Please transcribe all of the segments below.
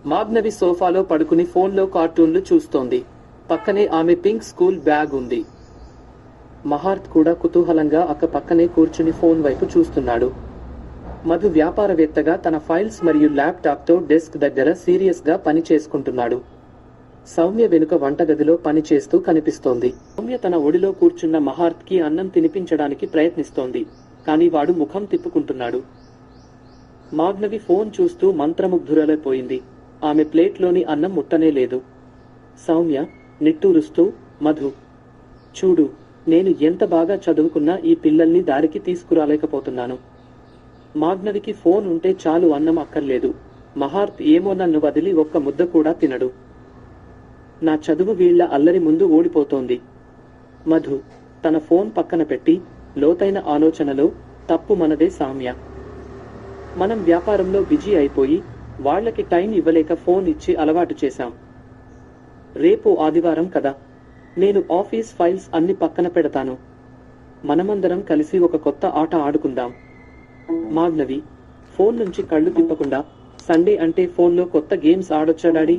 మాగ్నవి సోఫాలో పడుకుని ఫోన్లో కార్టూన్లు చూస్తోంది. పక్కనే ఆమె పింక్ స్కూల్ బ్యాగ్ ఉంది. మహార్త్ కూడా కుతూహలంగా అక్క పక్కనే కూర్చుని ఫోన్ వైపు చూస్తున్నాడు. మధు వ్యాపారవేత్తగా తన ఫైల్స్ మరియు ల్యాప్టాప్తో డెస్క్ దగ్గర సీరియస్ గా పని చేసుకుంటున్నాడు. సౌమ్య వెనుక వంటగదిలో పని చేస్తూ కనిపిస్తోంది. సౌమ్య తన ఒడిలో కూర్చున్న మహార్త్ కి అన్నం తినిపించడానికి ప్రయత్నిస్తోంది. కానీ వాడు ముఖం తిప్పుకుంటున్నాడు. మాగ్నవి ఫోన్ చూస్తూ మంత్రముగ్ధురాలైపోయింది. ఆమె ప్లేట్లోని అన్నం ముట్టనే లేదు. సౌమ్య నిట్టూరుస్తూ, మధు, చూడు, నేను ఎంత బాగా చదువుకున్నా ఈ పిల్లల్ని దారికి తీసుకురాలేకపోతున్నాను. మాగ్నవికి ఫోన్ ఉంటే చాలు, అన్నం అక్కర్లేదు. మహార్త్ ఏమో నన్ను వదిలి ఒక్క ముద్ద కూడా తినడు. నా చదువు వీళ్ల అల్లరి ముందు ఓడిపోతోంది. మధు తన ఫోన్ పక్కన పెట్టి లోతైన ఆలోచనలో, తప్పు మనదే సౌమ్య. మనం వ్యాపారంలో బిజీ అయిపోయి వాళ్లకి టైం ఇవ్వలేక ఫోన్ ఇచ్చి అలవాటు చేశాం. రేపు ఆదివారం కదా, నేను ఆఫీస్ ఫైల్స్ అన్ని పక్కన పెడతాను. మనమందరం కలిసి ఒక కొత్త ఆట ఆడుకుందాం. మాగ్నవి ఫోన్ నుంచి కళ్ళు తిప్పకుండా, సండే అంటే ఫోన్లో కొత్త గేమ్స్ ఆడొచ్చా డాడీ?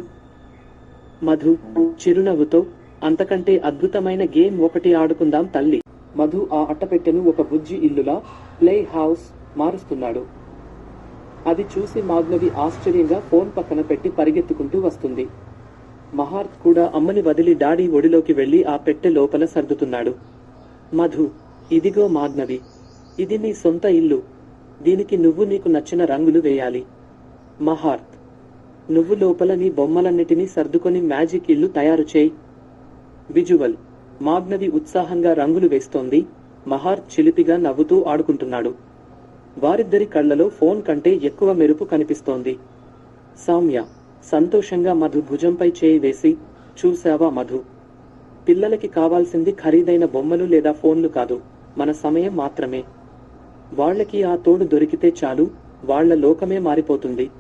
మధు చిరునవ్వుతో, అంతకంటే అద్భుతమైన గేమ్ ఒకటి ఆడుకుందాం తల్లి. మధు ఆ అట్టపెట్టెను ఒక బుజ్జి ఇల్లులా, ప్లే హౌస్ మారుస్తున్నాడు. అది చూసి మాగ్నవి ఆశ్చర్యంగా ఫోన్ పక్కన పెట్టి పరిగెత్తుకుంటూ వస్తుంది. మహార్త్ కూడా అమ్మని వదిలి డాడీ ఒడిలోకి వెళ్లి ఆ పెట్టె లోపల సర్దుతున్నాడు. మధు, ఇదిగో మాగ్నవి, ఇది నీ సొంత ఇల్లు. దీనికి నువ్వు నీకు నచ్చిన రంగులు వేయాలి. మహార్త్, నువ్వు లోపల నీ బొమ్మలన్నిటినీ సర్దుకొని మ్యాజిక్ ఇల్లు తయారు చేయి. విజువల్. మాగ్నవి ఉత్సాహంగా రంగులు వేస్తోంది. మహార్త్ చిలిపిగా నవ్వుతూ ఆడుకుంటున్నాడు. వారిద్దరి కళ్లలో ఫోన్ కంటే ఎక్కువ మెరుపు కనిపిస్తోంది. సౌమ్య సంతోషంగా మధు భుజంపై చేయి వేసి, చూశావా మధు, పిల్లలకి కావాల్సింది ఖరీదైన బొమ్మలు లేదా ఫోన్లు కాదు, మన సమయం మాత్రమే. వాళ్లకి ఆ తోడు దొరికితే చాలు, వాళ్ల లోకమే మారిపోతుంది.